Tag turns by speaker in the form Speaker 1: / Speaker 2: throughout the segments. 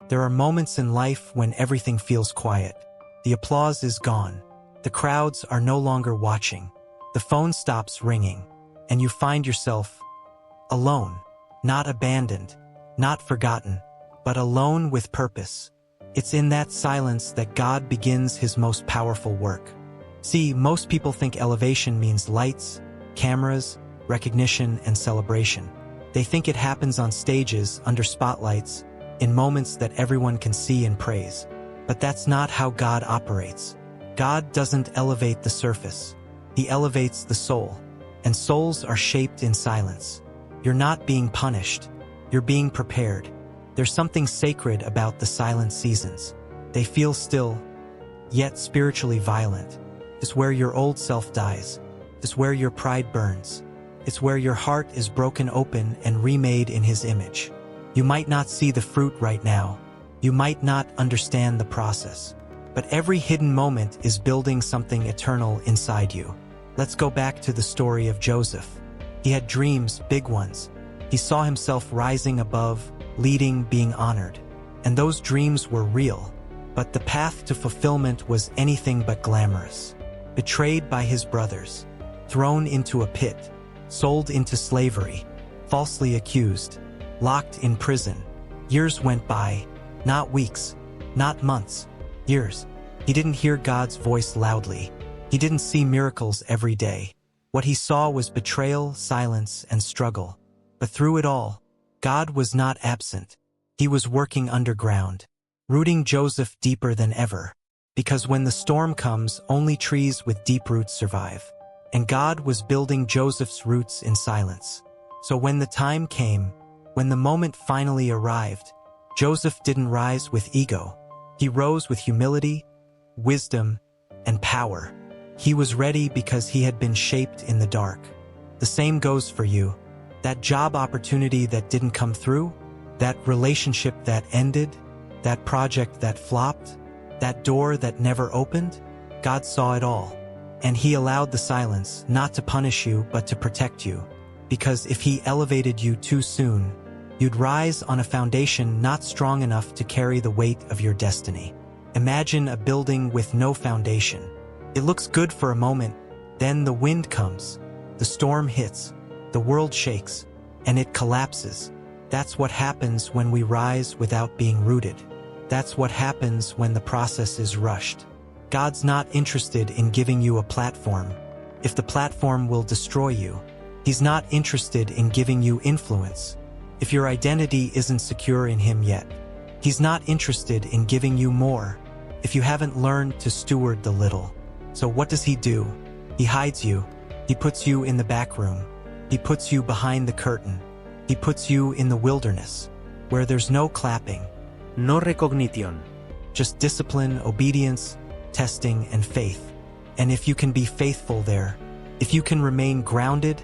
Speaker 1: There are moments in life when everything feels quiet. The applause is gone. The crowds are no longer watching. The phone stops ringing, and you find yourself alone, not abandoned, not forgotten, but alone with purpose. It's in that silence that God begins his most powerful work. See, most people think elevation means lights, cameras, recognition, and celebration. They think it happens on stages, under spotlights, in moments that everyone can see and praise. But that's not how God operates. God doesn't elevate the surface. He elevates the soul. And souls are shaped in silence. You're not being punished. You're being prepared. There's something sacred about the silent seasons. They feel still, yet spiritually violent. It's where your old self dies. It's where your pride burns. It's where your heart is broken open and remade in His image. You might not see the fruit right now. You might not understand the process. But every hidden moment is building something eternal inside you. Let's go back to the story of Joseph. He had dreams, big ones. He saw himself rising above, leading, being honored. And those dreams were real. But the path to fulfillment was anything but glamorous. Betrayed by his brothers, thrown into a pit, sold into slavery, falsely accused, locked in prison. Years went by, not weeks, not months, years. He didn't hear God's voice loudly. He didn't see miracles every day. What he saw was betrayal, silence, and struggle. But through it all, God was not absent. He was working underground, rooting Joseph deeper than ever. Because when the storm comes, only trees with deep roots survive. And God was building Joseph's roots in silence. So when the time came, when the moment finally arrived, Joseph didn't rise with ego. He rose with humility, wisdom, and power. He was ready because he had been shaped in the dark. The same goes for you. That job opportunity that didn't come through, that relationship that ended, that project that flopped, that door that never opened, God saw it all. And He allowed the silence, not to punish you, but to protect you. Because if He elevated you too soon, you'd rise on a foundation not strong enough to carry the weight of your destiny. Imagine a building with no foundation. It looks good for a moment, then the wind comes, the storm hits, the world shakes, and it collapses. That's what happens when we rise without being rooted. That's what happens when the process is rushed. God's not interested in giving you a platform if the platform will destroy you. He's not interested in giving you influence if your identity isn't secure in Him yet. He's not interested in giving you more if you haven't learned to steward the little. So what does He do? He hides you. He puts you in the back room. He puts you behind the curtain. He puts you in the wilderness, where there's no clapping, no recognition, just discipline, obedience, testing, and faith. And if you can be faithful there, if you can remain grounded,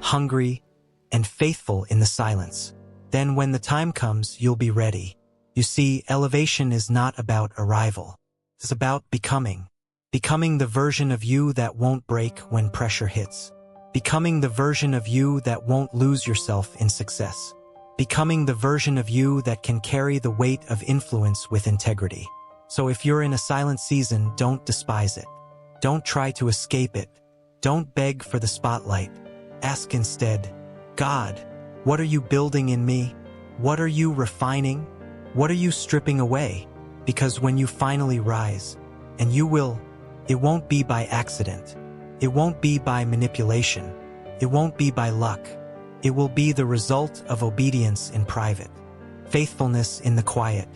Speaker 1: hungry, and faithful in the silence, then when the time comes, you'll be ready. You see, elevation is not about arrival. It's about becoming. Becoming the version of you that won't break when pressure hits. Becoming the version of you that won't lose yourself in success. Becoming the version of you that can carry the weight of influence with integrity. So if you're in a silent season, don't despise it. Don't try to escape it. Don't beg for the spotlight. Ask instead, God, what are you building in me? What are you refining? What are you stripping away? Because when you finally rise, and you will, it won't be by accident. It won't be by manipulation. It won't be by luck. It will be the result of obedience in private, faithfulness in the quiet,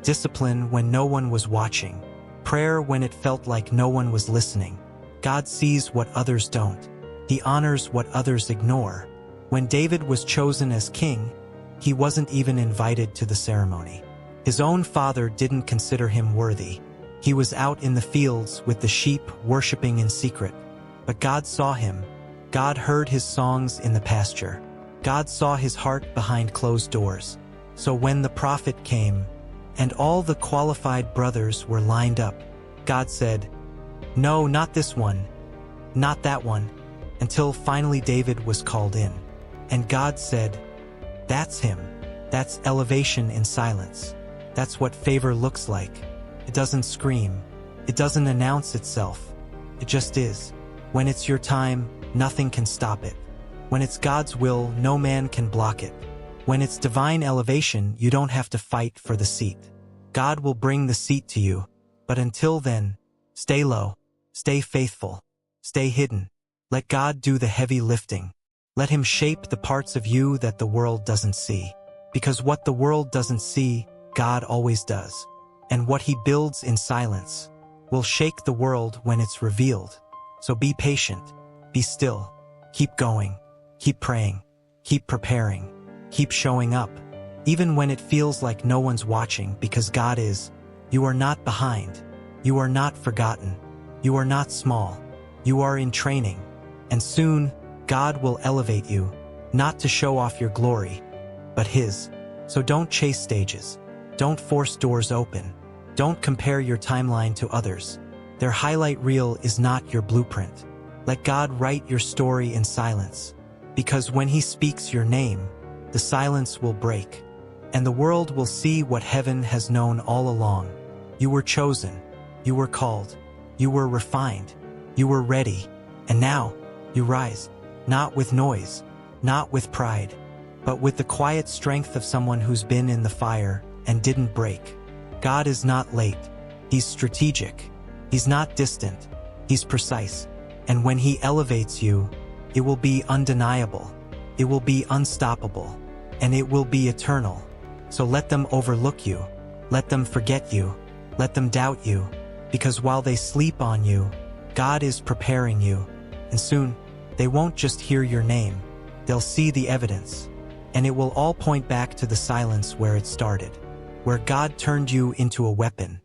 Speaker 1: discipline when no one was watching, prayer when it felt like no one was listening. God sees what others don't. He honors what others ignore. When David was chosen as king, he wasn't even invited to the ceremony. His own father didn't consider him worthy. He was out in the fields with the sheep worshiping in secret. But God saw him. God heard his songs in the pasture. God saw his heart behind closed doors. So when the prophet came, and all the qualified brothers were lined up, God said, "No, not this one, not that one," until finally David was called in. And God said, "That's him." That's elevation in silence. That's what favor looks like. It doesn't scream. It doesn't announce itself. It just is. When it's your time, nothing can stop it. When it's God's will, no man can block it. When it's divine elevation, you don't have to fight for the seat. God will bring the seat to you. But until then, stay low, stay faithful, stay hidden. Let God do the heavy lifting. Let Him shape the parts of you that the world doesn't see. Because what the world doesn't see, God always does. And what He builds in silence will shake the world when it's revealed. So be patient, be still, keep going, keep praying, keep preparing, keep showing up. Even when it feels like no one's watching, because God is. You are not behind. You are not forgotten. You are not small. You are in training. And soon, God will elevate you, not to show off your glory, but His. So don't chase stages. Don't force doors open. Don't compare your timeline to others. Their highlight reel is not your blueprint. Let God write your story in silence. Because when He speaks your name, the silence will break. And the world will see what heaven has known all along. You were chosen, you were called, you were refined, you were ready, and now you rise, not with noise, not with pride, but with the quiet strength of someone who's been in the fire and didn't break. God is not late, He's strategic, He's not distant, He's precise, and when He elevates you, it will be undeniable, it will be unstoppable, and it will be eternal. So let them overlook you, let them forget you, let them doubt you, because while they sleep on you, God is preparing you, and soon, they won't just hear your name, they'll see the evidence, and it will all point back to the silence where it started, where God turned you into a weapon,